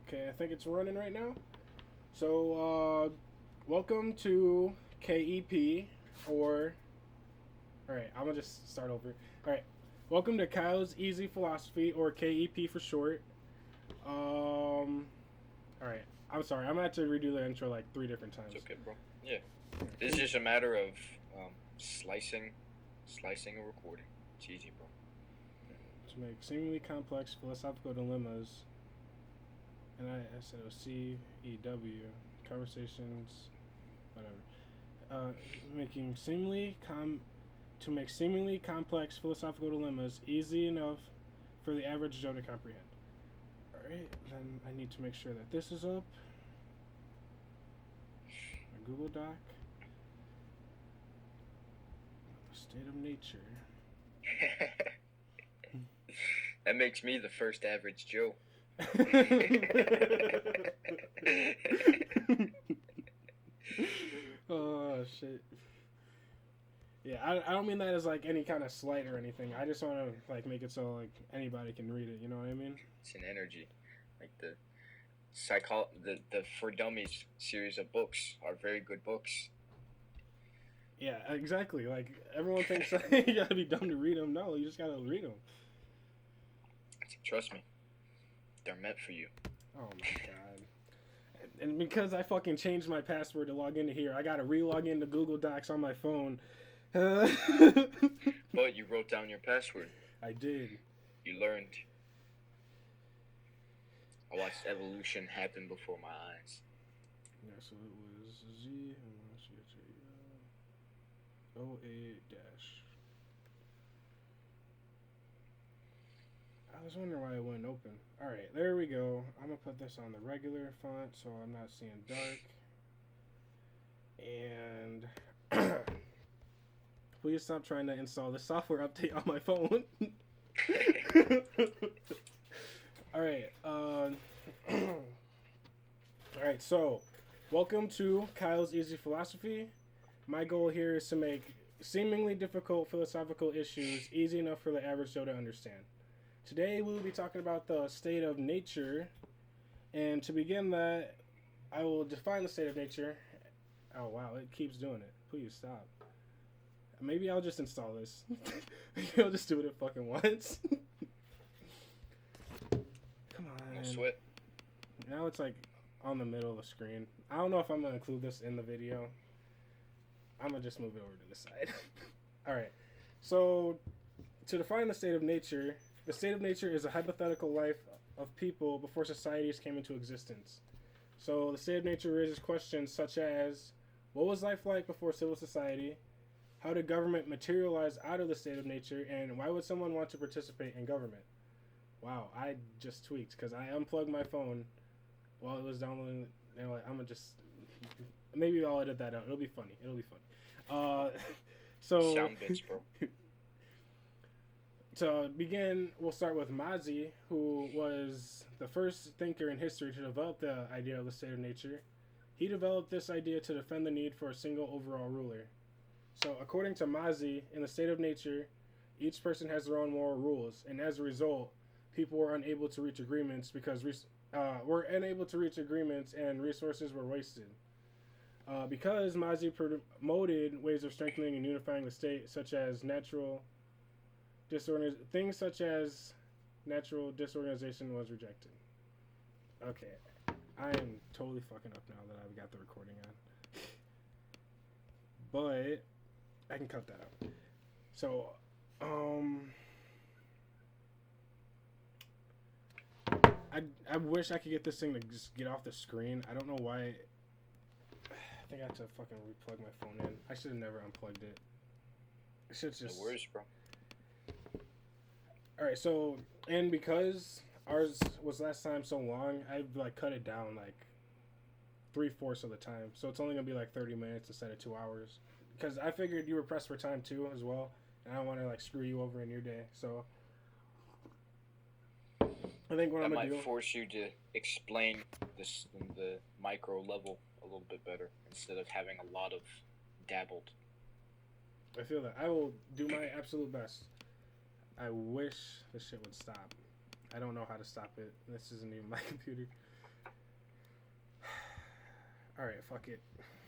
Okay, I think it's running right now. So, welcome to KEP, or. Alright, I'm gonna just start over. Alright, welcome to Kyle's Easy Philosophy, or KEP for short. Alright, I'm sorry, I'm gonna have to redo the intro like 3 different times. It's okay, bro. Yeah. This is just a matter of slicing a recording. It's easy, bro. To make seemingly complex philosophical dilemmas. And I said it was CEW, conversations, whatever. To make seemingly complex philosophical dilemmas easy enough for the average Joe to comprehend. Alright, then I need to make sure that this is up. My Google Doc. State of nature. That makes me the first average Joe. Oh shit. Yeah, I don't mean that as like any kind of slight or anything. I just want to like make it so like anybody can read it. You know what I mean? It's an energy, like the For Dummies series of books are very good books. Yeah, exactly. Like everyone thinks like, you gotta be dumb to read them. No, you just gotta read them. Trust me, they're meant for you. Oh my god. And because I fucking changed my password to log into here, I gotta re-log into Google Docs on my phone. But you wrote down your password. I did. You learned. I watched evolution happen before my eyes. Yeah, so it was Z 08 dash. I was wondering why it wouldn't open. Alright, there we go. I'm gonna put this on the regular font so I'm not seeing dark. And please stop trying to install the software update on my phone. Alright, alright, so welcome to Kyle's Easy Philosophy. My goal here is to make seemingly difficult philosophical issues easy enough for the average Joe to understand. Today we will be talking about the state of nature, and to begin that, I will define the state of nature. Oh wow, it keeps doing it. Please stop. Maybe I'll just install this. Maybe I'll just do it at fucking once. Come on. No sweat. Now it's like on the middle of the screen. I don't know if I'm gonna include this in the video. I'm gonna just move it over to the side. Alright. So to define the state of nature is a hypothetical life of people before societies came into existence. So the state of nature raises questions such as, what was life like before civil society? How did government materialize out of the state of nature? And why would someone want to participate in government? Wow, I just tweaked because I unplugged my phone while it was downloading. And like, I'm gonna just, maybe I'll edit that out. It'll be funny. So Sound bits, bro. To begin, we'll start with Mazi, who was the first thinker in history to develop the idea of the state of nature. He developed this idea to defend the need for a single overall ruler. So according to Mazi, in the state of nature, each person has their own moral rules, and as a result, people were unable to reach agreements and resources were wasted. Because Mazi promoted ways of strengthening and unifying the state, such as natural disorganization was rejected. Okay, I am totally fucking up now that I've got the recording on. But I can cut that out. So, I wish I could get this thing to just get off the screen. I don't know why. I think I have to fucking replug my phone in. I should have never unplugged it. It should just. No worries, bro. Alright, so, and because ours was last time so long, I've like cut it down like 3/4 of the time. So it's only gonna be like 30 minutes instead of 2 hours. Because I figured you were pressed for time too as well. And I don't want to like screw you over in your day. So I think what I'm gonna do. That might force you to explain this in the micro level a little bit better instead of having a lot of dabbled. I feel that. I will do my absolute best. I wish this shit would stop. I don't know how to stop it. This isn't even my computer. All right, fuck it.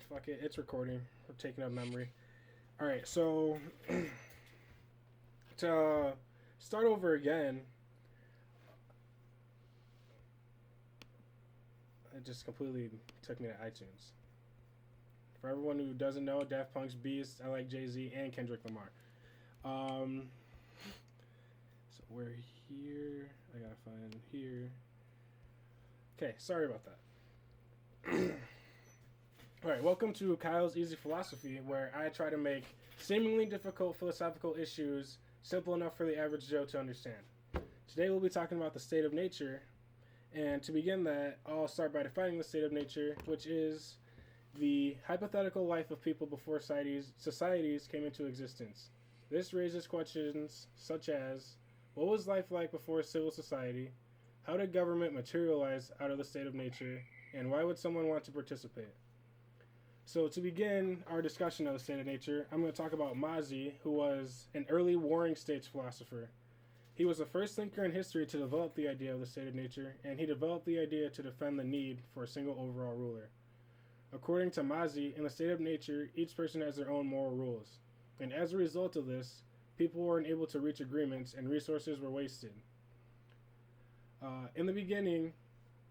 Fuck it. It's recording. We're taking up memory. All right, so to start over again, it just completely took me to iTunes. For everyone who doesn't know, Daft Punk's Beast, I like Jay-Z and Kendrick Lamar. So we're here. I gotta find here. Okay, sorry about that. Alright, welcome to Kyle's Easy Philosophy, where I try to make seemingly difficult philosophical issues simple enough for the average Joe to understand. Today we'll be talking about the state of nature, and to begin that, I'll start by defining the state of nature, which is the hypothetical life of people before societies came into existence. This raises questions such as, what was life like before civil society? How did government materialize out of the state of nature? And why would someone want to participate? So to begin our discussion of the state of nature, I'm going to talk about Mazi, who was an early Warring States philosopher. He was the first thinker in history to develop the idea of the state of nature, and he developed the idea to defend the need for a single overall ruler. According to Mazi, in the state of nature, each person has their own moral rules. And as a result of this, people weren't able to reach agreements and resources were wasted. In the beginning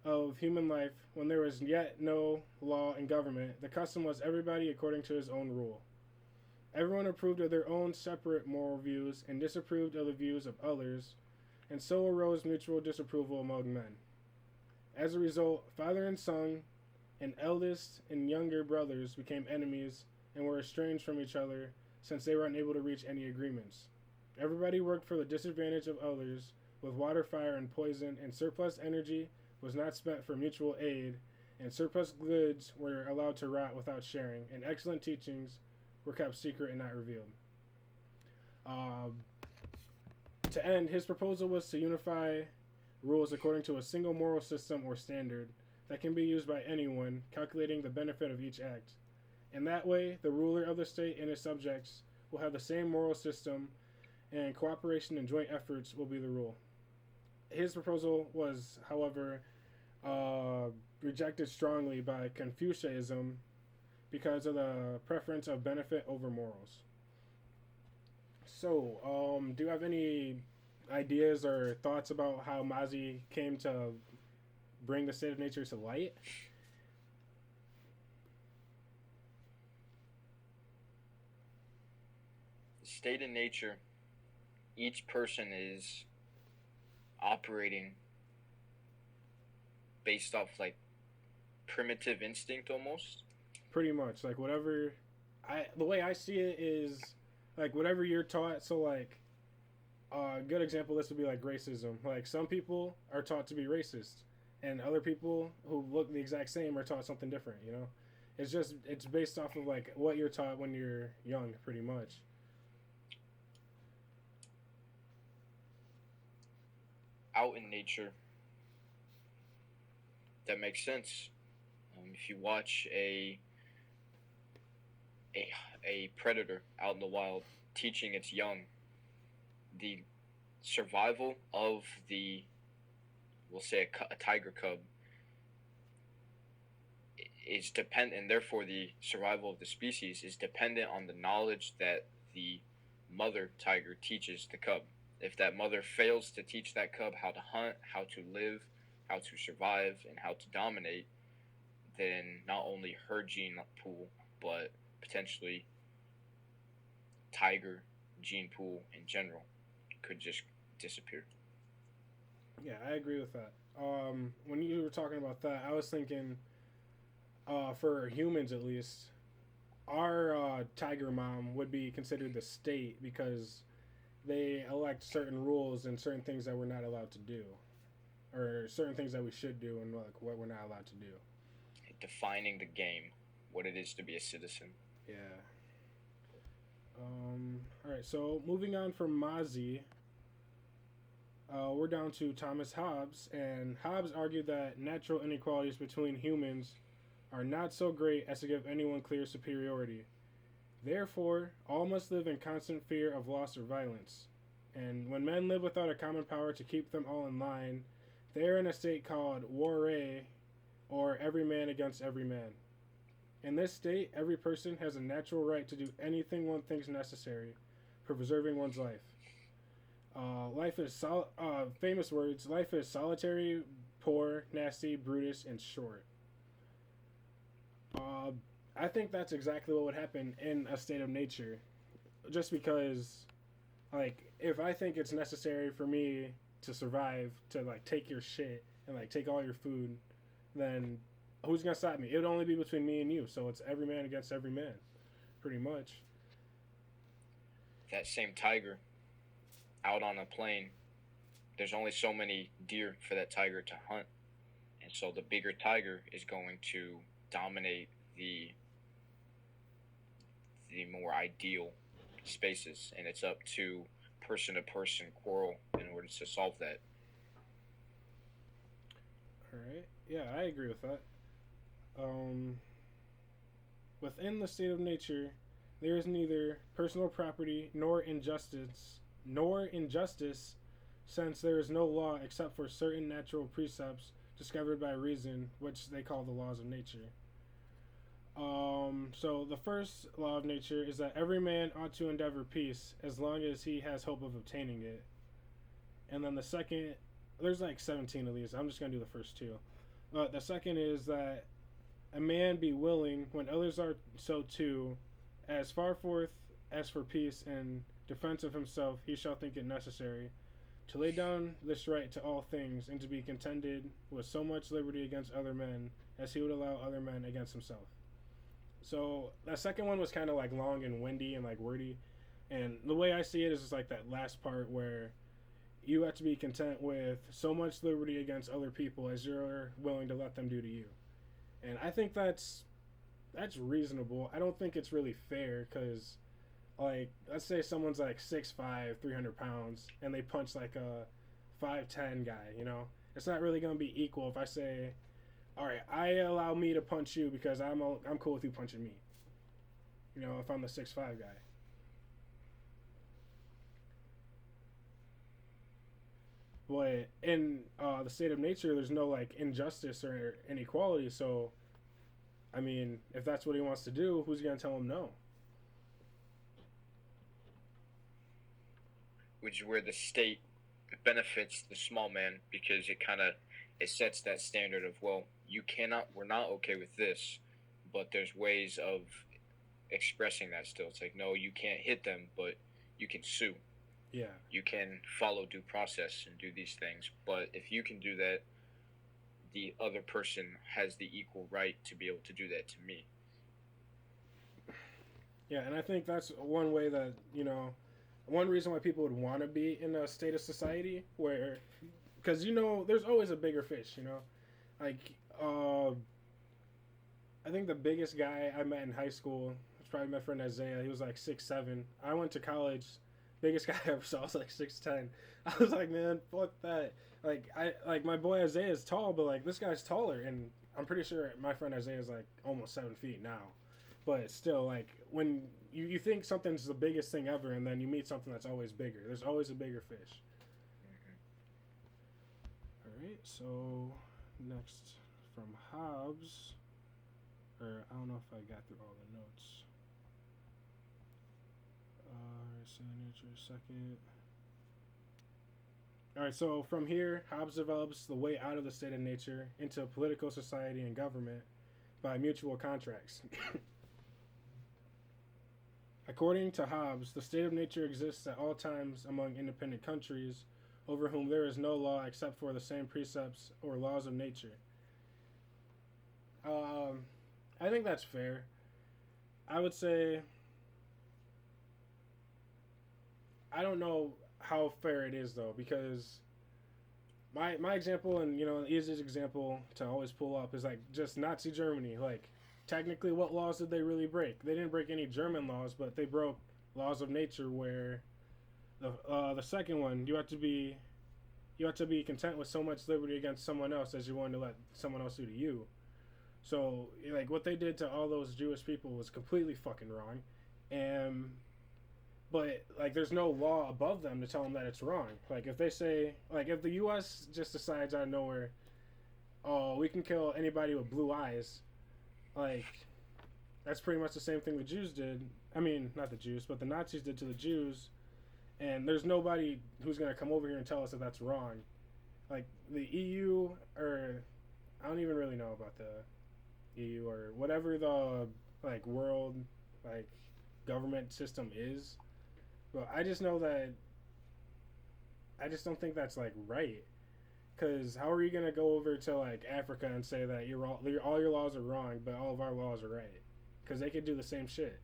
of human life, when there was yet no law and government, the custom was everybody according to his own rule. Everyone approved of their own separate moral views and disapproved of the views of others, and so arose mutual disapproval among men. As a result, father and son, and eldest and younger brothers became enemies and were estranged from each other since they were unable to reach any agreements. Everybody worked for the disadvantage of others with water, fire, and poison, and surplus energy was not spent for mutual aid, and surplus goods were allowed to rot without sharing, and excellent teachings were kept secret and not revealed. To end, his proposal was to unify rules according to a single moral system or standard that can be used by anyone, calculating the benefit of each act. In that way, the ruler of the state and his subjects will have the same moral system, and cooperation and joint efforts will be the rule. His proposal was, however, rejected strongly by Confucianism because of the preference of benefit over morals. So, do you have any ideas or thoughts about how Mazi came to bring the state of nature to light? The state of nature, each person is operating based off like primitive instinct almost. Pretty much, like whatever. The way I see it is like whatever you're taught. So like, a good example of this would be like racism. Like some people are taught to be racist, and other people who look the exact same are taught something different. You know, it's based off of like what you're taught when you're young, pretty much. Out in nature, that makes sense. If you watch a predator out in the wild teaching its young, the survival of the, we'll say a tiger cub, is dependent, and therefore the survival of the species is dependent on the knowledge that the mother tiger teaches the cub. If that mother fails to teach that cub how to hunt, how to live, how to survive, and how to dominate, then not only her gene pool, but potentially tiger gene pool in general could just disappear. Yeah, I agree with that. When you were talking about that, I was thinking, for humans at least, our tiger mom would be considered the state because they elect certain rules and certain things that we're not allowed to do, or certain things that we should do and like what we're not allowed to do. Defining the game, what it is to be a citizen. Yeah. All right. So moving on from Mazi, we're down to Thomas Hobbes, and Hobbes argued that natural inequalities between humans are not so great as to give anyone clear superiority. Therefore, all must live in constant fear of loss or violence. And when men live without a common power to keep them all in line, they are in a state called warre, or every man against every man. In this state, every person has a natural right to do anything one thinks necessary for preserving one's life. Famous words. Life is solitary, poor, nasty, brutish, and short. Uh, I think that's exactly what would happen in a state of nature. Just because, like, if I think it's necessary for me to survive, to like take your shit and like take all your food, then who's gonna stop me? It would only be between me and you. So it's every man against every man, pretty much. That same tiger out on a plain, there's only so many deer for that tiger to hunt. And so the bigger tiger is going to dominate the more ideal spaces, and it's up to person quarrel in order to solve that. All right. Yeah, I agree with that. Um, Within the state of nature, there is neither personal property nor injustice, since there is no law except for certain natural precepts discovered by reason, which they call the laws of nature. So the first law of nature is that every man ought to endeavor peace as long as he has hope of obtaining it. And then the second, there's like 17 of these. I'm just gonna do the first two. The second is that a man be willing, when others are so too, as far forth as for peace and defense of himself, he shall think it necessary, to lay down this right to all things, and to be contented with so much liberty against other men as he would allow other men against himself. So that second one was kind of like long and windy and like wordy, and the way I see it is just like that last part where you have to be content with so much liberty against other people as you're willing to let them do to you. And I think that's reasonable. I don't think it's really fair because, like, let's say someone's like 6'5", 300 pounds, and they punch like a 5'10" guy. You know, it's not really gonna be equal if I say, all right, I allow me to punch you because I'm cool with you punching me. You know, if I'm the 6'5" guy. But in the state of nature, there's no like injustice or inequality. So, I mean, if that's what he wants to do, who's gonna tell him no? Which is where the state benefits the small man, because it sets that standard of, well, we're not okay with this, but there's ways of expressing that still. It's like, no, you can't hit them, but you can sue. Yeah. You can follow due process and do these things, but if you can do that, the other person has the equal right to be able to do that to me. Yeah, and I think that's one way that, you know, one reason why people would want to be in a state of society where, because, you know, there's always a bigger fish, you know? Like, I think the biggest guy I met in high school was probably my friend Isaiah. He was like 6'7". I went to college. Biggest guy I ever saw was like 6'10". I was like, man, fuck that. Like my boy Isaiah is tall, but like this guy's taller, and I'm pretty sure my friend Isaiah is like almost 7 feet now. But still, like when you think something's the biggest thing ever, and then you meet something that's always bigger. There's always a bigger fish. All right, so next from Hobbes, or I don't know if I got through all the notes. Nature second. Alright, so from here, Hobbes develops the way out of the state of nature into political society and government by mutual contracts. According to Hobbes, the state of nature exists at all times among independent countries over whom there is no law except for the same precepts or laws of nature. I think that's fair. I would say, I don't know how fair it is though, because my example, and you know, the easiest example to always pull up is like just Nazi Germany. Like, technically, what laws did they really break? They didn't break any German laws, but they broke laws of nature. Where the second one, you have to be content with so much liberty against someone else as you're willing to let someone else do to you. So like what they did to all those Jewish people was completely fucking wrong, and but like there's no law above them to tell them that it's wrong. Like if they say, like if the U.S. just decides out of nowhere, oh, we can kill anybody with blue eyes, like That's pretty much the same thing the Jews did. I mean, not the Jews, but the Nazis did to the Jews. And there's nobody who's going to come over here and tell us that that's wrong. Like, the EU, or I don't even really know about the EU, or whatever the, like, world, like, government system is. But I just know that I just don't think that's, like, right. Because how are you going to go over to, like, Africa and say that all your laws are wrong, but all of our laws are right? Because they could do the same shit.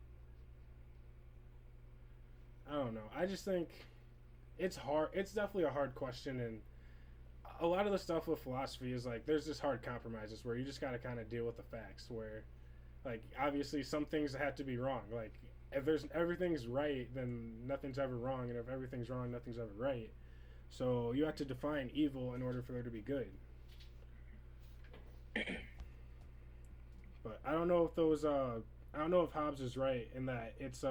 I don't know. I just think it's hard. It's definitely a hard question, and a lot of the stuff with philosophy is like there's just hard compromises where you just got to kind of deal with the facts. Where, like, obviously some things have to be wrong. Like, if everything's right, then nothing's ever wrong, and if everything's wrong, nothing's ever right. So you have to define evil in order for there to be good. But I don't know if those. I don't know if Hobbes is right in that it's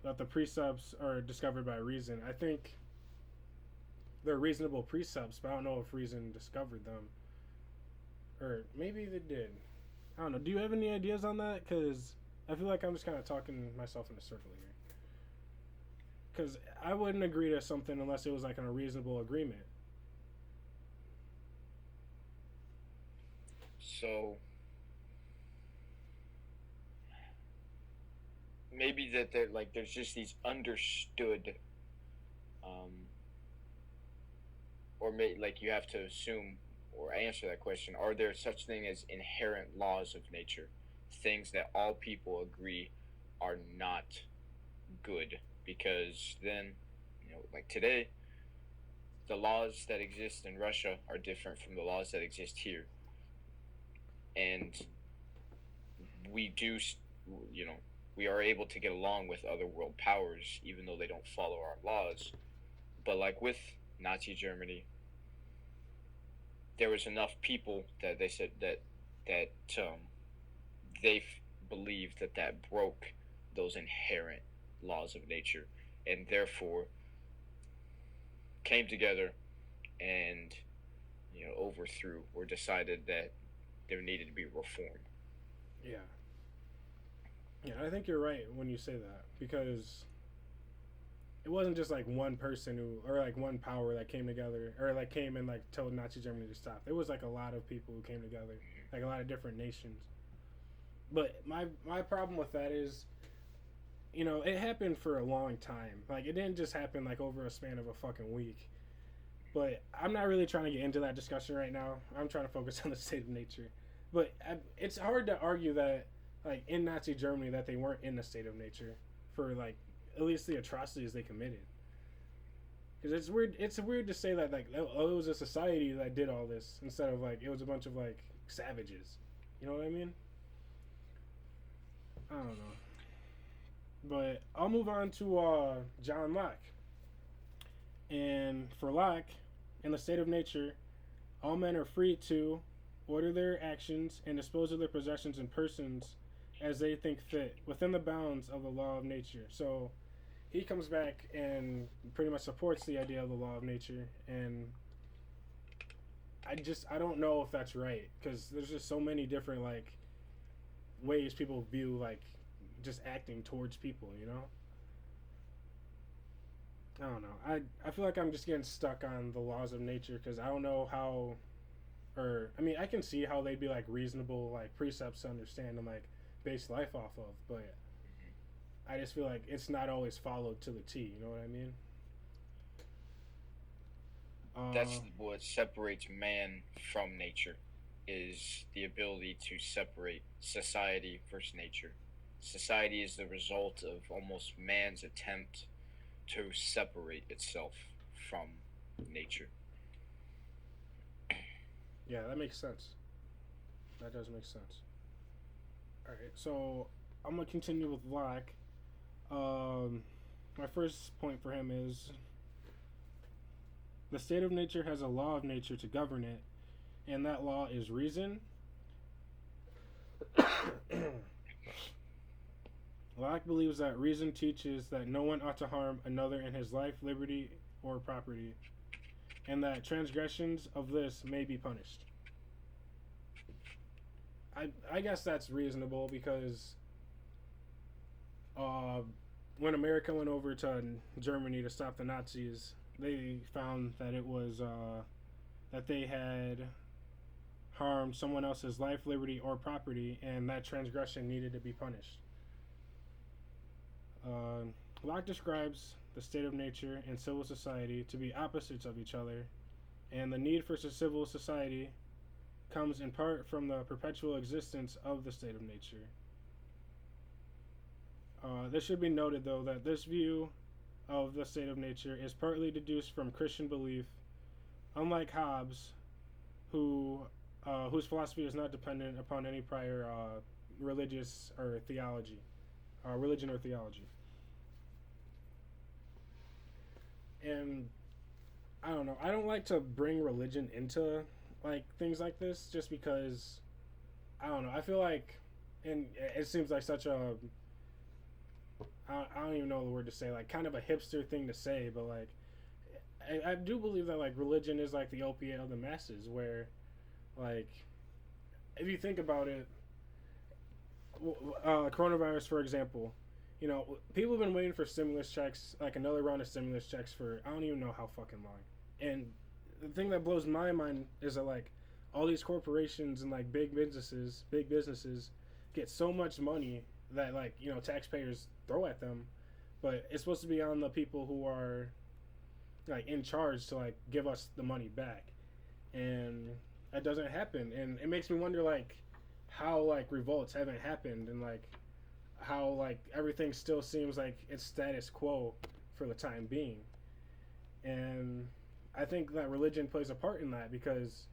that the precepts are discovered by reason. I think they're reasonable precepts, but I don't know if reason discovered them, or maybe they did. I don't know. Do you have any ideas on that? Because I feel like I'm just kind of talking myself in a circle here. Because I wouldn't agree to something unless it was like a reasonable agreement. So maybe that there's just these understood, or like you have to assume or answer that question: are there such thing as inherent laws of nature, things that all people agree are not good? Because then, like today, the laws that exist in Russia are different from the laws that exist here, and we do, we are able to get along with other world powers even though they don't follow our laws. But like with Nazi Germany, there was enough people that they said that they believed that broke those inherent laws of nature, and therefore came together and overthrew or decided that there needed to be reform. Yeah. Yeah, I think you're right when you say that, because it wasn't just like one person or like one power that came together, or like came and like told Nazi Germany to stop. It was like a lot of people who came together, like a lot of different nations. But my problem with that is, it happened for a long time. Like, it didn't just happen like over a span of a fucking week. But I'm not really trying to get into that discussion right now. I'm trying to focus on the state of nature. But it's hard to argue that, like, in Nazi Germany, that they weren't in the state of nature for, like, at least the atrocities they committed. Because it's weird. It's weird to say that, like, oh, it was a society that did all this instead of, like, it was a bunch of, like, savages. You know what I mean? I don't know. But I'll move on to John Locke. And for Locke, in the state of nature, all men are free to order their actions and dispose of their possessions and persons as they think fit, within the bounds of the law of nature. So he comes back and pretty much supports the idea of the law of nature, and I don't know if that's right, because there's just so many different, like, ways people view, like, just acting towards people, I don't know. I feel like I'm just getting stuck on the laws of nature, because I don't know how, or I mean, I can see how they'd be like reasonable, like, precepts to understand and like base life off of, but I just feel like it's not always followed to the T. You know what I mean? That's what separates man from nature, is the ability to separate society versus nature. Society is the result of almost man's attempt to separate itself from nature. Yeah, that makes sense. That does make sense. Alright, so I'm going to continue with Locke. My first point for him is the state of nature has a law of nature to govern it, and that law is reason. Locke believes that reason teaches that no one ought to harm another in his life, liberty, or property, and that transgressions of this may be punished. I guess that's reasonable because uh, when America went over to Germany to stop the Nazis, they found that it was that they had harmed someone else's life, liberty, or property, and that transgression needed to be punished. Uh, Locke describes the state of nature and civil society to be opposites of each other, and the need for civil society comes in part from the perpetual existence of the state of nature. This should be noted, though, that this view of the state of nature is partly deduced from Christian belief, unlike Hobbes, whose philosophy is not dependent upon any prior religious or theology, religion or theology. And I don't know. I don't like to bring religion into like things like this, just because I don't know. I feel like, and it seems like such a I don't even know the word to say, like kind of a hipster thing to say, but like I do believe that like religion is like the opiate of the masses, where like if you think about it, coronavirus for example, you know, people have been waiting for stimulus checks, like another round of stimulus checks for I don't even know how fucking long. And the thing that blows my mind is that like all these corporations and like big businesses get so much money that like, you know, taxpayers throw at them, but it's supposed to be on the people who are like in charge to like give us the money back. And that doesn't happen, and it makes me wonder like how like revolts haven't happened, and like how like everything still seems like it's status quo for the time being. And I think that religion plays a part in that because,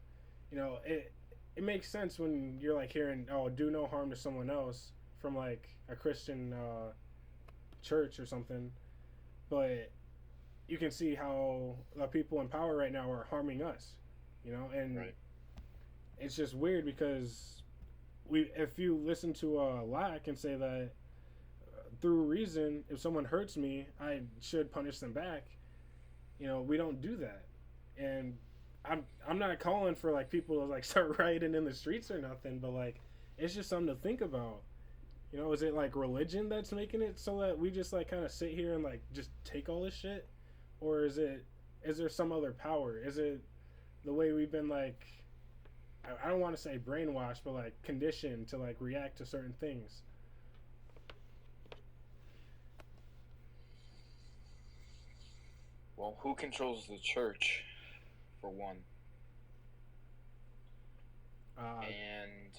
you know, it makes sense when you're like hearing, oh, do no harm to someone else from like a Christian church or something, but you can see how the people in power right now are harming us, you know. And Right. it's just weird because if you listen to Locke and say that through reason, if someone hurts me, I should punish them back. You know, we don't do that, and I'm not calling for like people to like start rioting in the streets or nothing, but like it's just something to think about. You know, is it like religion that's making it so that we just like kind of sit here and like just take all this shit, or is there some other power? Is it the way we've been like, I don't want to say brainwashed, but like conditioned to like react to certain things? Well, who controls the church, for one? And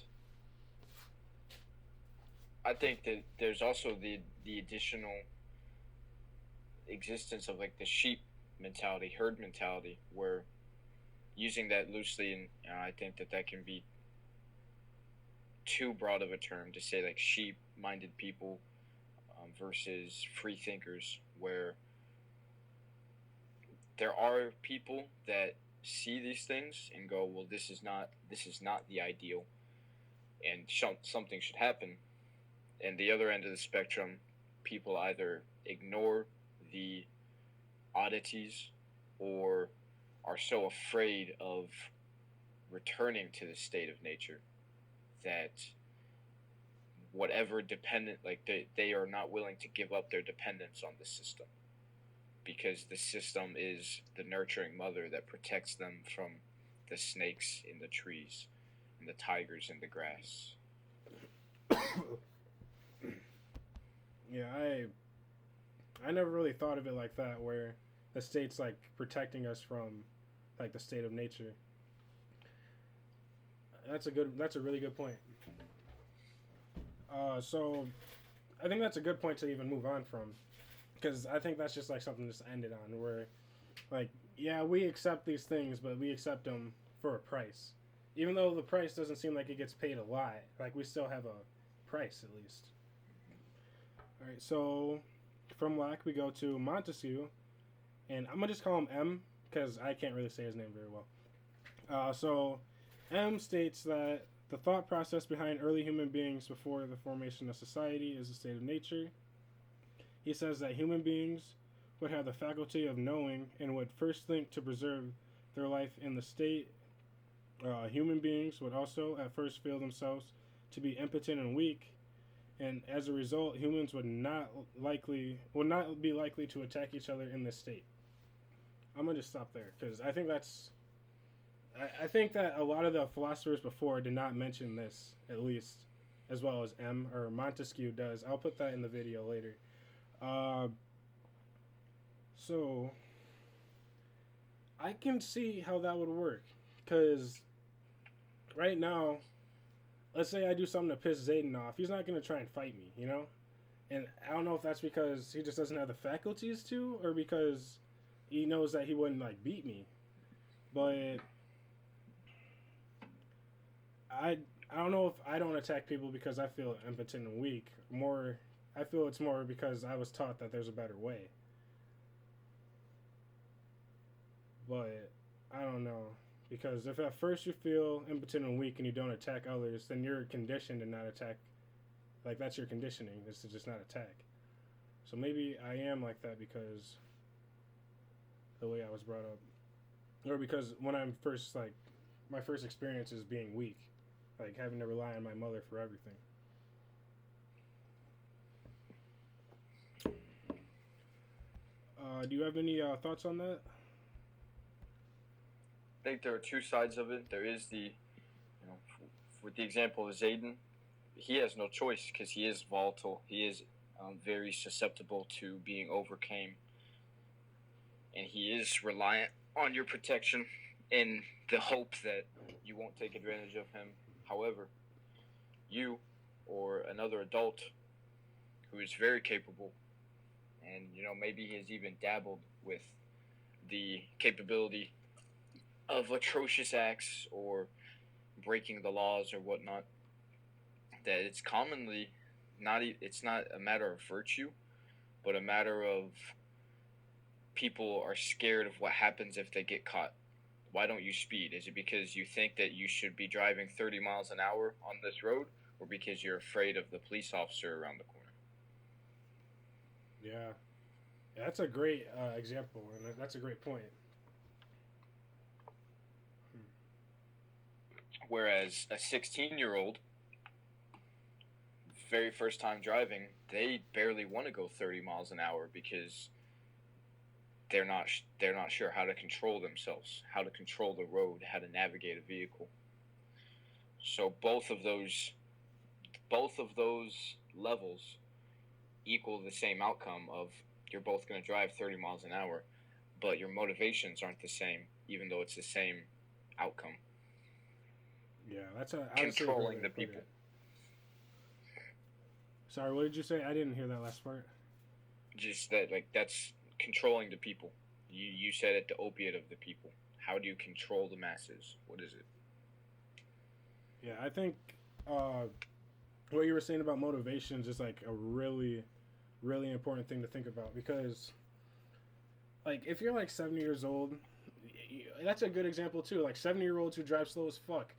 I think that there's also the additional existence of like the sheep mentality, herd mentality, where using that loosely, and I think that can be too broad of a term to say like sheep-minded people versus free thinkers, where there are people that see these things and go, well, this is not the ideal, and something should happen. And the other end of the spectrum, people either ignore the oddities or are so afraid of returning to the state of nature that whatever dependent, like they are not willing to give up their dependence on the system, because the system is the nurturing mother that protects them from the snakes in the trees and the tigers in the grass. Yeah, I never really thought of it like that, where the state's like protecting us from like the state of nature. That's a really good point. So I think that's a good point to even move on from, because I think that's just like something just ended on, where like, yeah, we accept these things, but we accept them for a price, even though the price doesn't seem like it gets paid a lot. Like we still have a price at least. All right, so from Locke we go to Montesquieu, and I'm gonna just call him M because I can't really say his name very well. So M states that the thought process behind early human beings before the formation of society is a state of nature. He says that human beings would have the faculty of knowing and would first think to preserve their life in the state. Human beings would also at first feel themselves to be impotent and weak, and as a result, humans would not be likely to attack each other in this state. I'm gonna just stop there because I think I think that a lot of the philosophers before did not mention this, at least, as well as Montesquieu does. I'll put that in the video later. Uh, so I can see how that would work, because right now, let's say I do something to piss Zayden off, he's not gonna try and fight me, you know. And I don't know if that's because he just doesn't have the faculties to, or because he knows that he wouldn't like beat me. But I don't know if I don't attack people because I feel impotent and weak. More, I feel it's more because I was taught that there's a better way. But I don't know, because if at first you feel impotent and weak and you don't attack others, then you're conditioned to not attack. Like, that's your conditioning, is to just not attack. So maybe I am like that because the way I was brought up, or because when I'm first like my first experience is being weak, like having to rely on my mother for everything. Do you have any thoughts on that? I think there are two sides of it. There is with the example of Zayden, he has no choice because he is volatile. He is very susceptible to being overcame, and he is reliant on your protection in the hope that you won't take advantage of him. However, you or another adult who is very capable, and maybe he has even dabbled with the capability of atrocious acts or breaking the laws or whatnot, that it's commonly it's not a matter of virtue, but a matter of people are scared of what happens if they get caught. Why don't you speed? Is it because you think that you should be driving 30 miles an hour on this road, or because you're afraid of the police officer around the corner? Yeah, that's a great example, and that's a great point. Whereas a 16-year-old, very first time driving, they barely want to go 30 miles an hour because they're not sure how to control themselves, how to control the road, how to navigate a vehicle. So both of those levels equal the same outcome of you're both going to drive 30 miles an hour, but your motivations aren't the same, even though it's the same outcome. Yeah, that's a controlling the people. Sorry, what did you say? I didn't hear that last part. Just that, that's controlling the people. You said it, the opiate of the people. How do you control the masses? What is it? Yeah, I think what you were saying about motivations is like a really, really important thing to think about, because like if you're like 70 years old, that's a good example too. Like 70-year-olds who drive slow as fuck.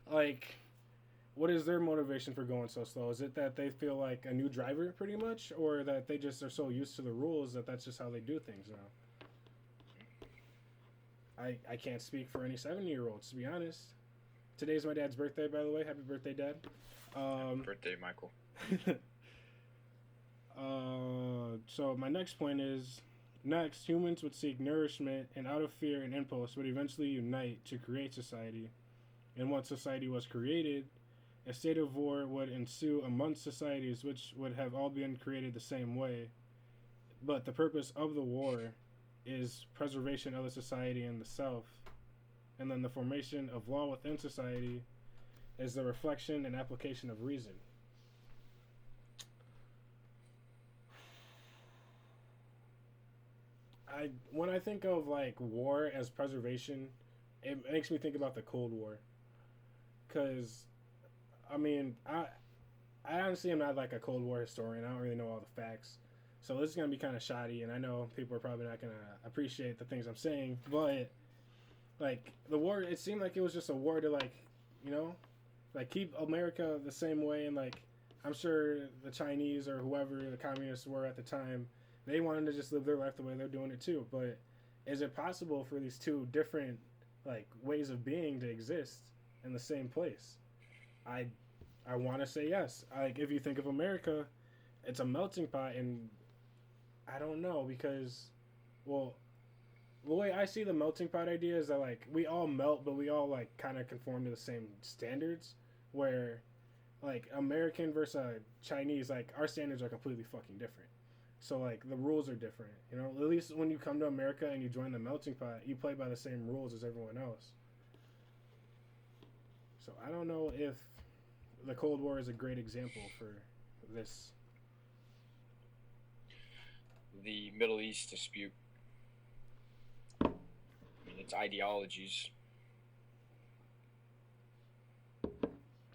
Like, what is their motivation for going so slow? Is it that they feel like a new driver, pretty much, or that they just are so used to the rules that that's just how they do things now? I can't speak for any 70-year-olds, to be honest. Today's my dad's birthday, by the way. Happy birthday, Dad. Happy birthday, Michael. So my next point is, next, humans would seek nourishment, and out of fear and impulse would eventually unite to create society. And once society was created, a state of war would ensue amongst societies which would have all been created the same way. But the purpose of the war is preservation of the society and the self. And then the formation of law within society is the reflection and application of reason. When I think of like war as preservation, it makes me think about the Cold War. Because, I mean, I honestly am not like a Cold War historian. I don't really know all the facts. So this is going to be kind of shoddy, and I know people are probably not going to appreciate the things I'm saying. But, like, the war, it seemed like it was just a war to, like, like keep America the same way. And, like, I'm sure the Chinese or whoever the communists were at the time, they wanted to just live their life the way they're doing it too. But is it possible for these two different, like, ways of being to exist in the same place? I I want to say yes. Like if you think of America, it's a melting pot, and I don't know because, well, the way I see the melting pot idea is that like we all melt, but we all like kind of conform to the same standards. Where like American versus Chinese, like our standards are completely fucking different. So like the rules are different. You know, at least when you come to America and you join the melting pot, you play by the same rules as everyone else. So I don't know if the Cold War is a great example for this. The Middle East dispute, I mean, it's ideologies.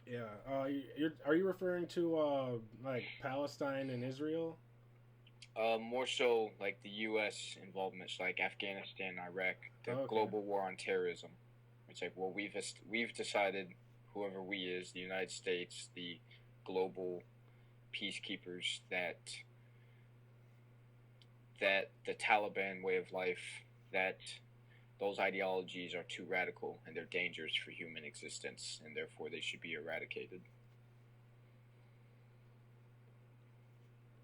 Yeah. Are you referring to like Palestine and Israel? More so like the U.S. involvements, like Afghanistan, Iraq, the Oh, okay. global war on terrorism. It's like, well, we've decided, whoever we is, the United States, the global peacekeepers, that the Taliban way of life, that those ideologies are too radical and they're dangerous for human existence, and therefore they should be eradicated.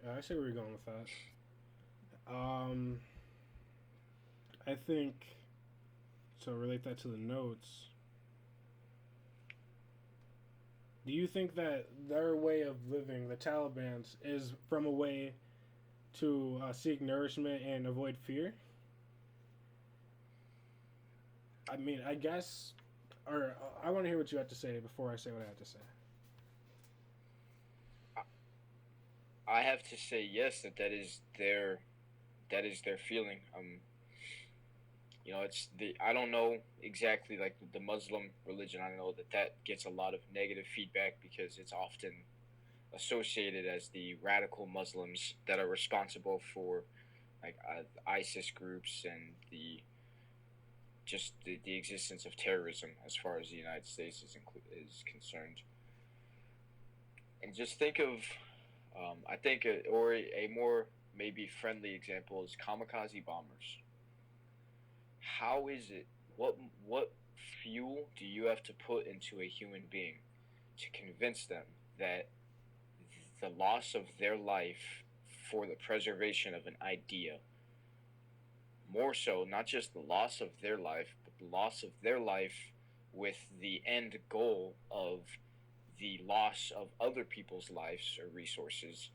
Yeah, I see where you're going with that. Um, I think so. Relate that to the notes. Do you think that their way of living, the Taliban's, is from a way to seek nourishment and avoid fear? I mean, I guess, or I want to hear what you have to say before I say what I have to say. I have to say yes, that is their feeling. It's the I don't know exactly like the Muslim religion. I know that gets a lot of negative feedback because it's often associated as the radical Muslims that are responsible for like ISIS groups and the existence of terrorism as far as the United States is concerned. And just think of, I think, or a more maybe friendly example is kamikaze bombers. How is it? What fuel do you have to put into a human being to convince them that the loss of their life for the preservation of an idea, more so not just the loss of their life, but the loss of their life with the end goal of the loss of other people's lives or resources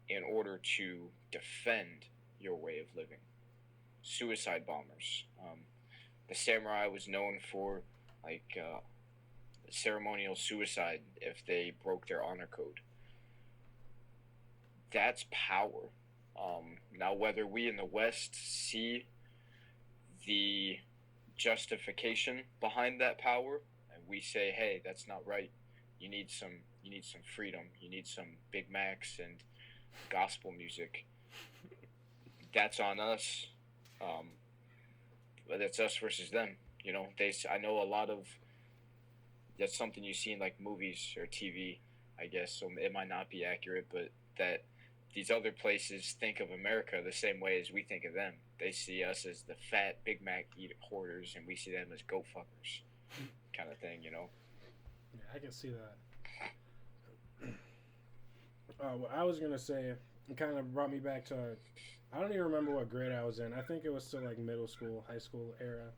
in order to defend your way of living? Suicide bombers. The samurai was known for like ceremonial suicide if they broke their honor code. That's power. Now, whether we in the West see the justification behind that power, and we say, "Hey, that's not right. You need some freedom. You need some Big Macs and gospel music." That's on us. Um, but it's us versus them. I know a lot of that's something you see in like movies or TV, I guess. So it might not be accurate, but that these other places think of America the same way as we think of them. They see us as the fat Big Mac eating hoarders, and we see them as goat fuckers, kind of thing. Yeah, I can see that. What I was gonna say, it kind of brought me back to. I don't even remember what grade I was in. I think it was still like middle school, high school era,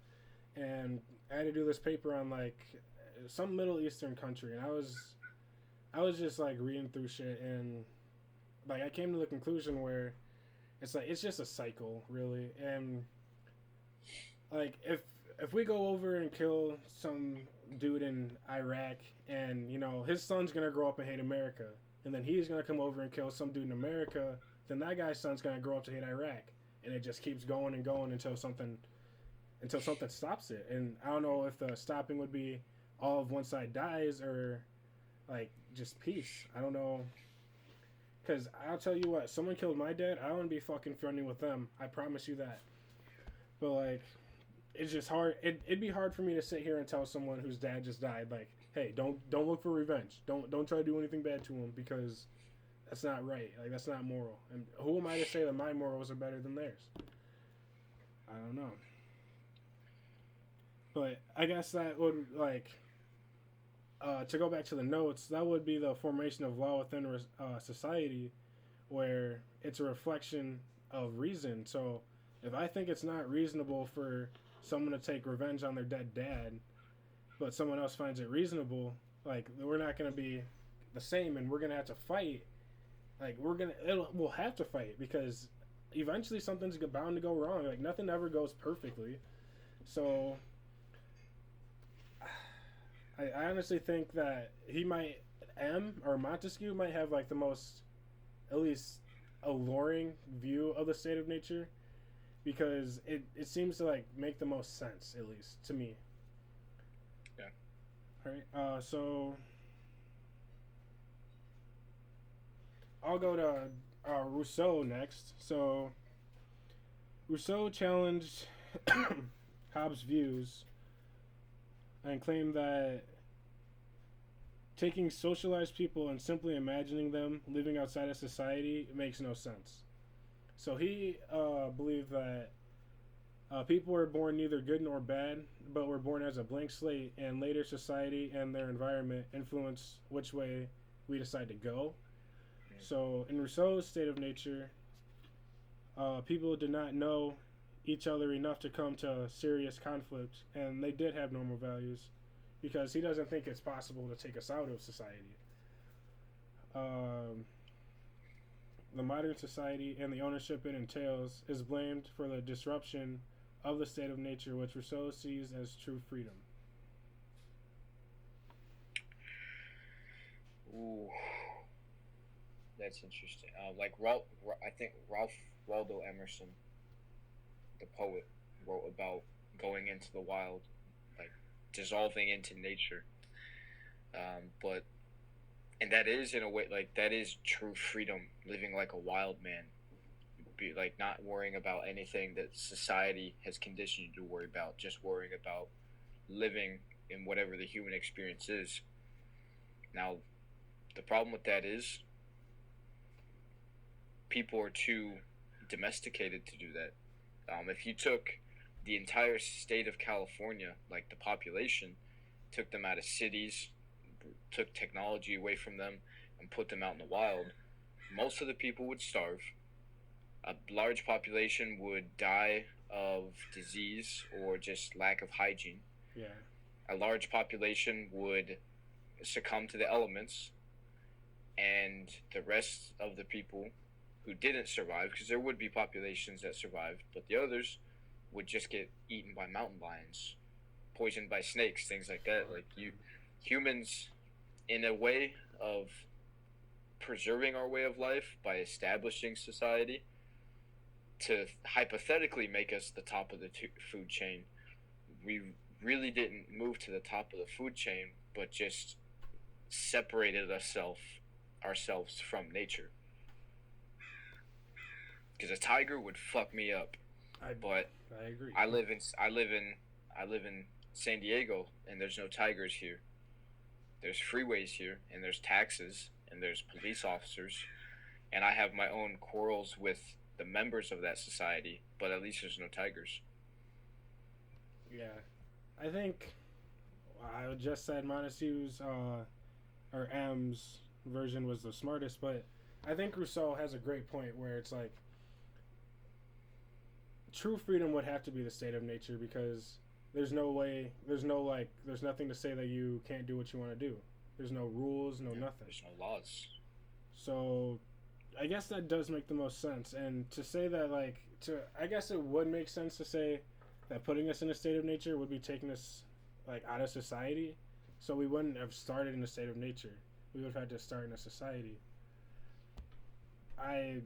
and I had to do this paper on like some Middle Eastern country, and I was just like reading through shit, and like I came to the conclusion where it's like it's just a cycle, really, and like if we go over and kill some dude in Iraq, and his son's gonna grow up and hate America, and then he's gonna come over and kill some dude in America, then that guy's son's gonna grow up to hate Iraq, and it just keeps going and going until something stops it. And I don't know if the stopping would be all of one side dies or like just peace. I don't know. Because I'll tell you what, someone killed my dad, I wouldn't be fucking friendly with them. I promise you that. But like, it's just hard. It'd be hard for me to sit here and tell someone whose dad just died, like, hey, don't look for revenge. Don't try to do anything bad to him because that's not right. Like that's not moral. And who am I to say that my morals are better than theirs? I don't know. But I guess that would like to go back to the notes, that would be the formation of law within society, where it's a reflection of reason. So if I think it's not reasonable for someone to take revenge on their dead dad, but someone else finds it reasonable, like we're not gonna be the same, and we're gonna have to fight. Like we'll have to fight because eventually something's bound to go wrong. Like nothing ever goes perfectly. So I honestly think that he might Montesquieu might have like the most, at least, alluring view of the state of nature, because it seems to like make the most sense, at least to me. Yeah. All right. So I'll go to Rousseau next. So Rousseau challenged Hobbes' views and claimed that taking socialized people and simply imagining them living outside of society makes no sense. So he believed that people were born neither good nor bad, but were born as a blank slate, and later society and their environment influence which way we decide to go. So in Rousseau's state of nature, people did not know each other enough to come to serious conflict, and they did have normal values, because he doesn't think it's possible to take us out of society. The modern society and the ownership it entails is blamed for the disruption of the state of nature, which Rousseau sees as true freedom. Ooh, that's interesting. I think Ralph Waldo Emerson, the poet, wrote about going into the wild, like dissolving into nature. But and that is, in a way, like that is true freedom, living like a wild man, be like not worrying about anything that society has conditioned you to worry about, just worrying about living in whatever the human experience is. Now, the problem with that is people are too domesticated to do that. If you took the entire state of California, like the population, took them out of cities, took technology away from them, and put them out in the wild, most of the people would starve. A large population would die of disease or just lack of hygiene. Yeah. A large population would succumb to the elements, and the rest of the people who didn't survive, because there would be populations that survived, but the others would just get eaten by mountain lions, poisoned by snakes, things like that. Like humans, in a way of preserving our way of life by establishing society to hypothetically make us the top of the food chain, we really didn't move to the top of the food chain, but just separated ourselves from nature. Because a tiger would fuck me up. I agree. I live in San Diego, and there's no tigers here. There's freeways here, and there's taxes, and there's police officers, and I have my own quarrels with the members of that society, but at least there's no tigers. Yeah, I think I just said Montesquieu's or M's version was the smartest, but I think Rousseau has a great point where it's like true freedom would have to be the state of nature, because there's nothing to say that you can't do what you want to do. There's no rules, nothing. There's no laws. So I guess that does make the most sense. And to say that, I guess it would make sense to say that putting us in a state of nature would be taking us out of society. So we wouldn't have started in a state of nature. We would have had to start in a society. I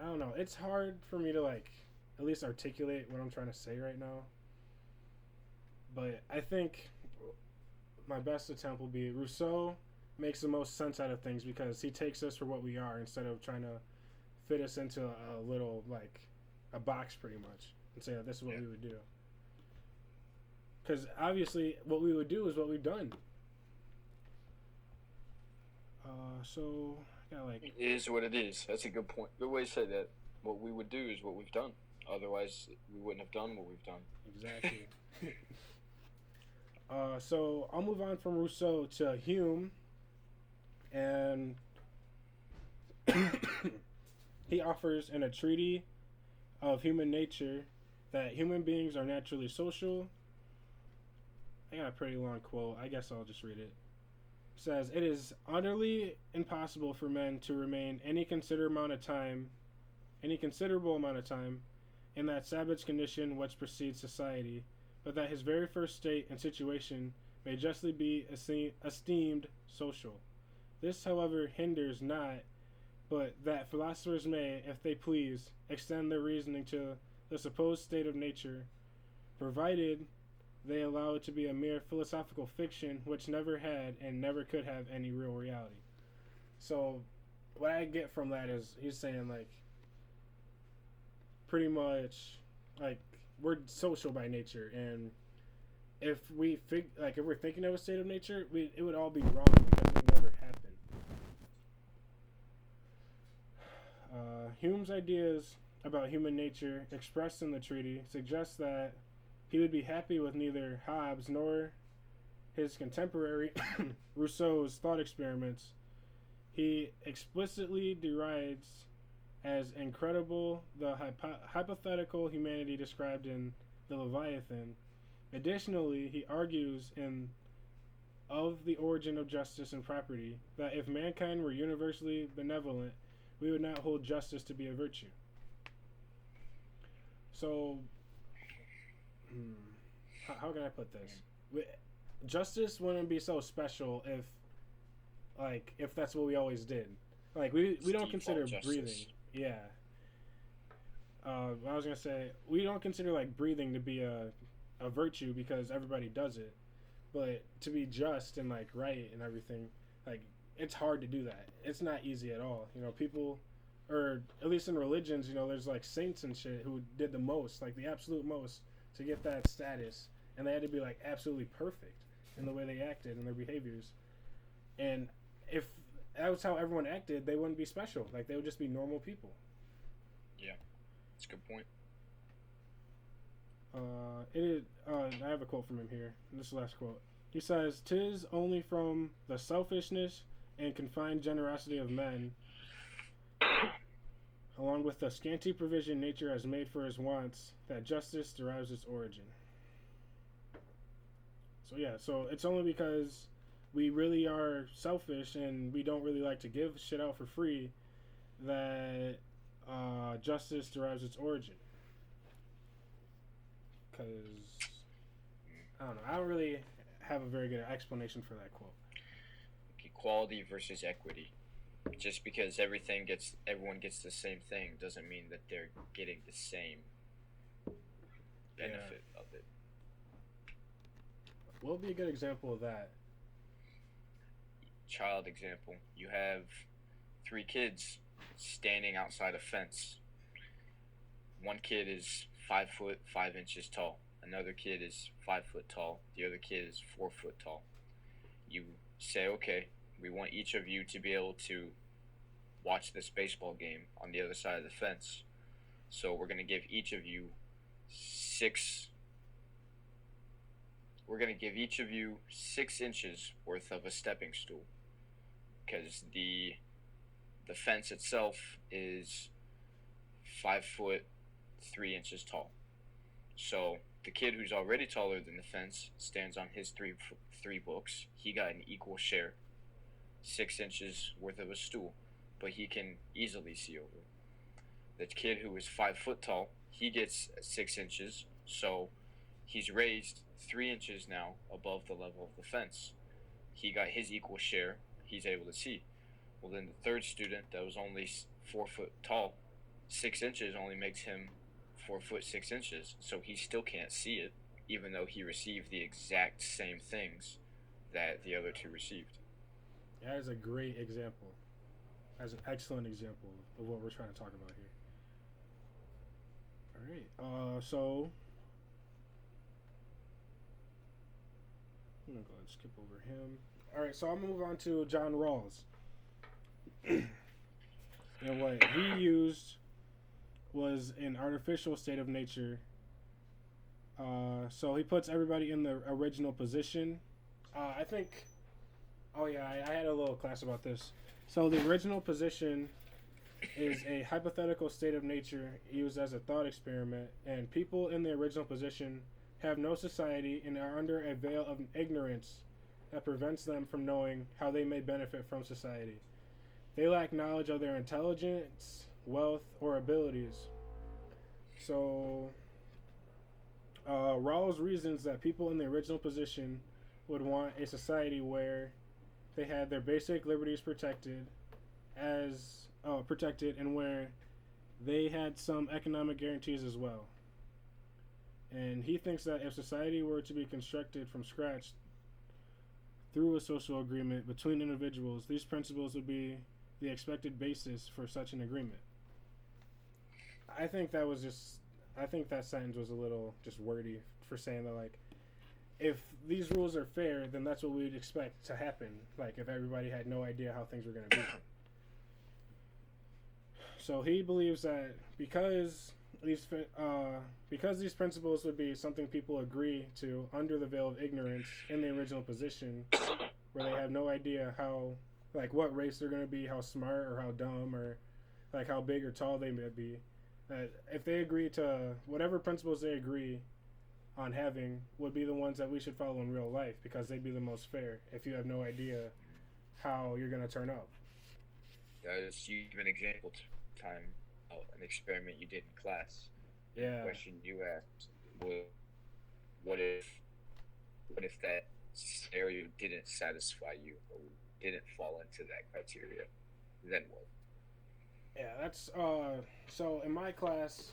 don't know. It's hard for me to at least articulate what I'm trying to say right now. But I think my best attempt will be Rousseau makes the most sense out of things, because he takes us for what we are instead of trying to fit us into a little, a box pretty much, and say that this is what we would do. Because obviously what we would do is what we've done. So I got It is what it is. That's a good point. Good way to say that. What we would do is what we've done. Otherwise, we wouldn't have done what we've done. Exactly. So I'll move on from Rousseau to Hume, and he offers in a treatise of human nature that human beings are naturally social. I got a pretty long quote. I guess I'll just read it. It says, "It is utterly impossible for men to remain any considerable amount of time, in that savage condition which precedes society, but that his very first state and situation may justly be esteemed social. This, however, hinders not, but that philosophers may, if they please, extend their reasoning to the supposed state of nature, provided they allow it to be a mere philosophical fiction which never had and never could have any real reality." So, what I get from that is he's saying, like, pretty much, like, we're social by nature, and if if we're thinking of a state of nature, it would all be wrong because it never happened. Hume's ideas about human nature, expressed in the treaty, suggest that he would be happy with neither Hobbes nor his contemporary Rousseau's thought experiments. He explicitly derides as incredible the hypothetical humanity described in the Leviathan. Additionally, he argues in Of the Origin of Justice and Property that if mankind were universally benevolent, we would not hold justice to be a virtue. So, how can I put this? Justice wouldn't be so special if that's what we always did. Like, we don't consider breathing. Yeah. I was gonna say, we don't consider, like, breathing to be a virtue because everybody does it. But to be just and, like, right and everything, like, it's hard to do that. It's not easy at all. You know, people, or at least in religions, you know, there's, like, saints and shit who did the most, like, the absolute most to get that status. And they had to be, like, absolutely perfect in the way they acted and their behaviors. And if that was how everyone acted, they wouldn't be special. Like, they would just be normal people. Yeah, that's a good point. I have a quote from him here. This is the last quote. He says, "'Tis only from the selfishness and confined generosity of men, along with the scanty provision nature has made for his wants, that justice derives its origin." So yeah, so it's only because we really are selfish and we don't really like to give shit out for free that justice derives its origin. Because, I don't know, I don't really have a very good explanation for that quote. Equality versus equity. Just because everyone gets the same thing doesn't mean that they're getting the same benefit of it. What would be a good example of that? Child example. You have 3 kids standing outside a fence. One kid is 5 foot 5 inches tall. Another kid is 5 foot tall. The other kid is 4 foot tall. You say, okay, we want each of you to be able to watch this baseball game on the other side of the fence. So we're going to give each of you 6 inches worth of a stepping stool, because the fence itself is 5 foot 3 inches tall. So the kid who's already taller than the fence stands on his three books. He got an equal share, 6 inches worth of a stool, but he can easily see over. The kid who is 5 foot tall, he gets 6 inches, so he's raised 3 inches now above the level of the fence. He got his equal share. He's able to see. Well, then the third student that was only 4 foot tall, 6 inches only makes him 4 foot 6 inches, so he still can't see it, even though he received the exact same things that the other 2 received. That is a great example. That's an excellent example of what we're trying to talk about here. All right. So I'm gonna go ahead and skip over him. All right. So I'll move on to John Rawls. And what he used was an artificial state of nature So he puts everybody in the original position. I think. Oh yeah, I had a little class about this. So the original position is a hypothetical state of nature used as a thought experiment, and people in the original position have no society and are under a veil of ignorance that prevents them from knowing how they may benefit from society. They lack knowledge of their intelligence, wealth, or abilities. So, Rawls reasons that people in the original position would want a society where they had their basic liberties protected and where they had some economic guarantees as well. And he thinks that if society were to be constructed from scratch through a social agreement between individuals, these principles would be the expected basis for such an agreement. I think that sentence was a little just wordy for saying that, like, if these rules are fair, then that's what we'd expect to happen. Like, if everybody had no idea how things were going to be. So he believes that because these principles would be something people agree to under the veil of ignorance in the original position, where they have no idea how, like, what race they're going to be, how smart or how dumb, or like how big or tall they may be. That if they agree to whatever principles they agree on having would be the ones that we should follow in real life, because they'd be the most fair if you have no idea how you're going to turn out. You give an example time of an experiment you did in class. Yeah. The question you asked was, what if that scenario didn't satisfy you or didn't fall into that criteria? Then what? Yeah, that's so in my class,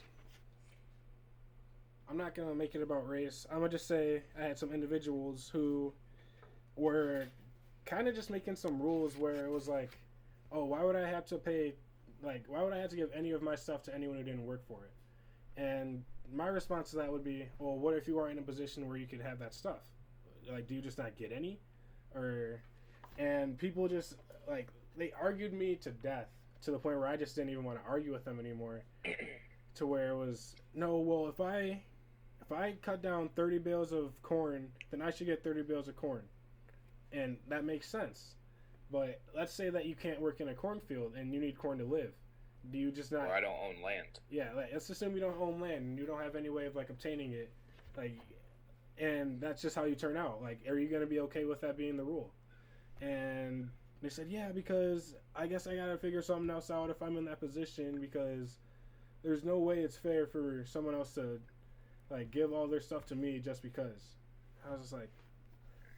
I'm not gonna make it about race. I'm gonna just say I had some individuals who were kind of just making some rules where it was like, oh, why would I have to give any of my stuff to anyone who didn't work for it? And my response to that would be, well, what if you are in a position where you could have that stuff? Like, do you just not get any? And people just, like, they argued me to death to the point where I just didn't even want to argue with them anymore. To where it was, no, well, if I cut down 30 bales of corn, then I should get 30 bales of corn. And that makes sense. But let's say that you can't work in a cornfield and you need corn to live. Do you just not... Or I don't own land. Yeah, like, let's assume you don't own land and you don't have any way of, like, obtaining it. Like, and that's just how you turn out. Like, are you going to be okay with that being the rule? And they said, yeah, because I guess I got to figure something else out if I'm in that position, because there's no way it's fair for someone else to, like, give all their stuff to me just because. I was just like,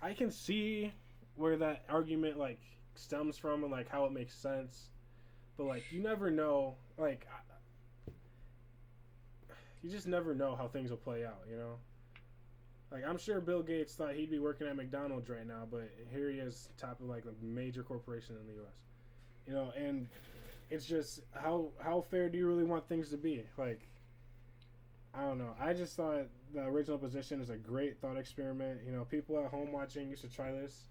I can see where that argument, like, stems from and, like, how it makes sense. But, like, you never know. Like, you just never know how things will play out, you know? Like, I'm sure Bill Gates thought he'd be working at McDonald's right now, but here he is, top of, like, a major corporation in the U.S. You know, and it's just, how fair do you really want things to be? Like, I don't know. I just thought the original position is a great thought experiment. You know, people at home watching, you should try this.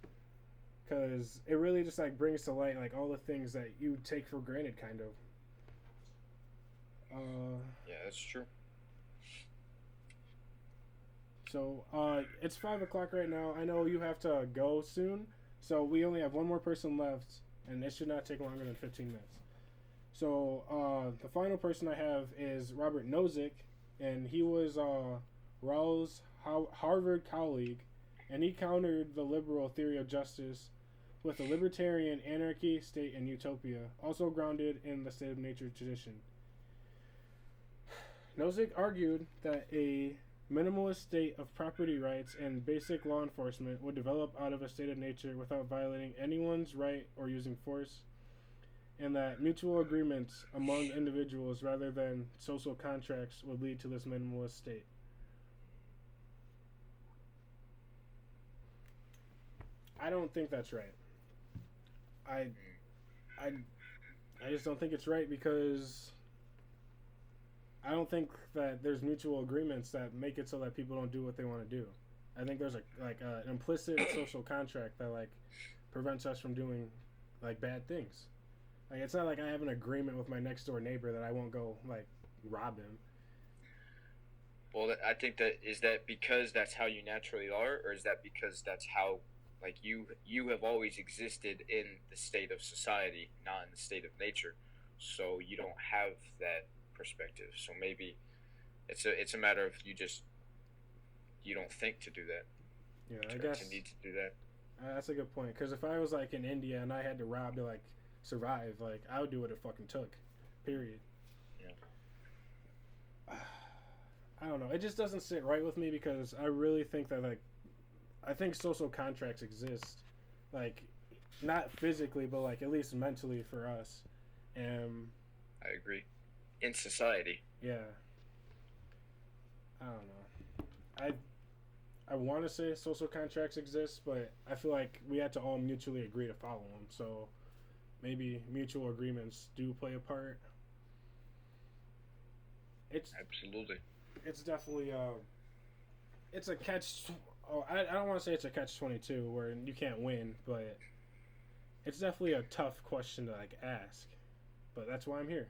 Because it really just, like, brings to light, like, all the things that you take for granted, kind of. Yeah, that's true. So, it's 5 o'clock right now. I know you have to go soon. So, we only have one more person left. And it should not take longer than 15 minutes. So, the final person I have is Robert Nozick. And he was Rawls' Harvard colleague. And he countered the liberal theory of justice with a libertarian anarchy, state, and utopia, also grounded in the state of nature tradition. Nozick argued that a minimalist state of property rights and basic law enforcement would develop out of a state of nature without violating anyone's right or using force, and that mutual agreements among individuals rather than social contracts would lead to this minimalist state. I don't think that's right. I just don't think it's right, because I don't think that there's mutual agreements that make it so that people don't do what they want to do. I think there's an implicit social contract that, like, prevents us from doing, like, bad things. Like, it's not like I have an agreement with my next door neighbor that I won't go, like, rob him. Well, I think that is that because that's how you naturally are, or is that because that's how, like you have always existed in the state of society, not in the state of nature, so you don't have that perspective. So maybe it's a matter of you don't think to do that, Yeah, I to guess need to do that. that's a good point. Because if I was like in India and I had to rob to like survive, like I would do what it fucking took. Period. Yeah. I don't know. It just doesn't sit right with me because I really think that like I think social contracts exist, like not physically but like at least mentally for us. And I agree. In society, yeah, I don't know. I want to say social contracts exist, but I feel like we had to all mutually agree to follow them. So maybe mutual agreements do play a part. It's absolutely. it's definitely it's a catch. Oh, I don't want to say it's a catch 22 where you can't win, but it's definitely a tough question to like ask. But that's why I'm here.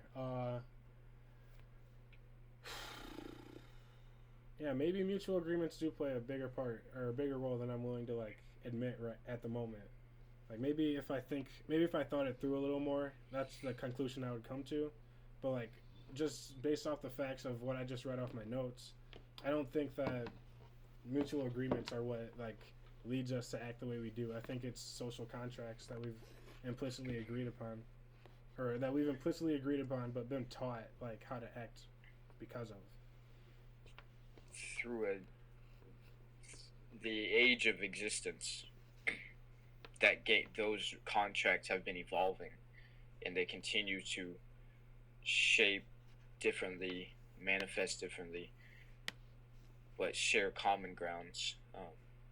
Yeah, maybe mutual agreements do play a bigger part or a bigger role than I'm willing to like admit right at the moment. Like maybe if I thought it through a little more, that's the conclusion I would come to. But like, just based off the facts of what I just read off my notes, I don't think that mutual agreements are what like leads us to act the way we do. I think it's social contracts that we've implicitly agreed upon, or that we've implicitly agreed upon, but been taught like how to act because of. Through the age of existence, those contracts have been evolving, and they continue to shape differently, manifest differently, but share common grounds.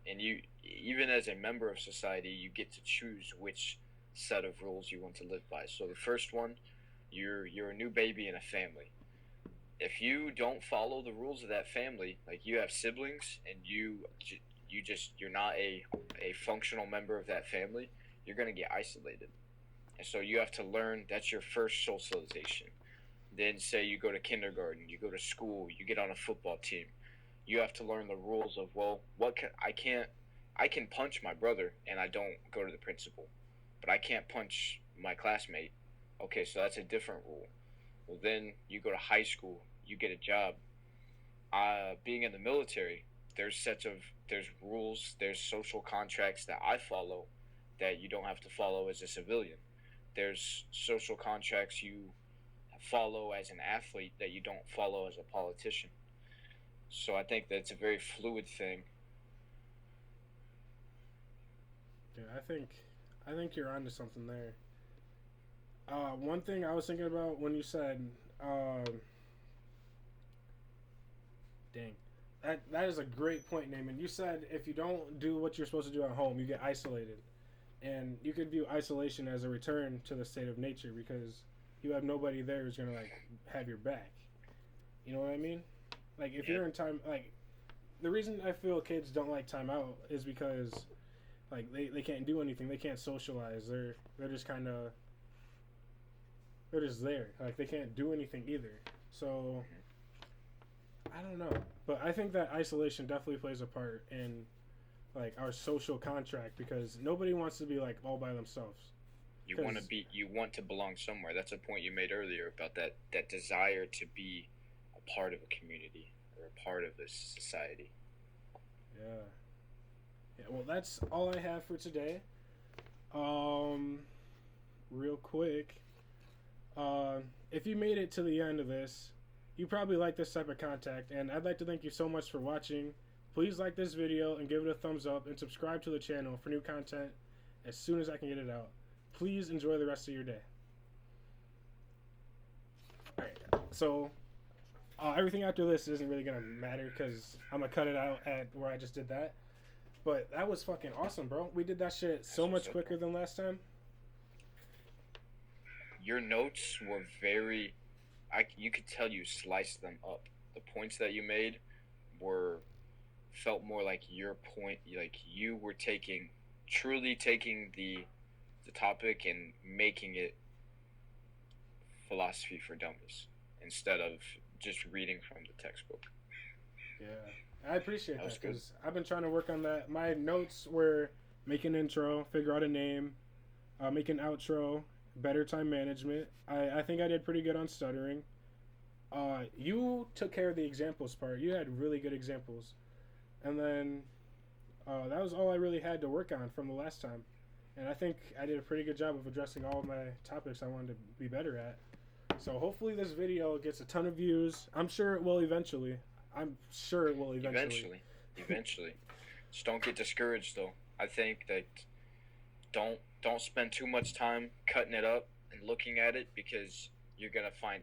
And you, even as a member of society, you get to choose which set of rules you want to live by. So the first one, you're a new baby in a family. If you don't follow the rules of that family, like you have siblings and you're not a functional member of that family, you're gonna get isolated. And so you have to learn. That's your first socialization. Then say you go to kindergarten, you go to school, you get on a football team. You have to learn the rules of, well, I can punch my brother and I don't go to the principal, but I can't punch my classmate. Okay, so that's a different rule. Well, then you go to high school, you get a job. Being in the military, there's rules, there's social contracts that I follow that you don't have to follow as a civilian. There's social contracts you follow as an athlete that you don't follow as a politician. So I think that's a very fluid thing. Yeah, I think you're onto something there. One thing I was thinking about when you said, dang, that is a great point, Naaman. You said if you don't do what you're supposed to do at home, you get isolated, and you could view isolation as a return to the state of nature because you have nobody there who's gonna like have your back. You know what I mean? Like if Yeah. you're in time, like the reason I feel kids don't like timeout is because like they can't do anything, they can't socialize, they're just kind of they're just there, like they can't do anything either. So I don't know, but I think that isolation definitely plays a part in like our social contract because nobody wants to be like all by themselves. Because You want to belong somewhere. That's a point you made earlier about that desire to be a part of a community or a part of this society. yeah, yeah. Well, that's all I have for today. Um, real quick, if you made it to the end of this, you probably like this type of content, and I'd like to thank you so much for watching. Please like this video and give it a thumbs up and subscribe to the channel for new content as soon as I can get it out. Please enjoy the rest of your day. Alright, so everything after this isn't really gonna matter because I'm gonna cut it out at where I just did that. But that was fucking awesome, bro. We did that shit so much quicker than last time. Your notes were you could tell you sliced them up. The points that you made were felt more like your point, like you were truly taking the topic and making it philosophy for dummies instead of just reading from the textbook. Yeah, I appreciate That was that good. because I've been trying to work on that. My notes were make an intro, figure out a name, make an outro, better time management. I think I did pretty good on stuttering. You took care of the examples part. You had really good examples, and then that was all I really had to work on from the last time. And I think I did a pretty good job of addressing all of my topics I wanted to be better at. So hopefully this video gets a ton of views. I'm sure it will eventually. I'm sure it will eventually. Eventually. Just don't get discouraged though. I think that don't spend too much time cutting it up and looking at it because you're gonna find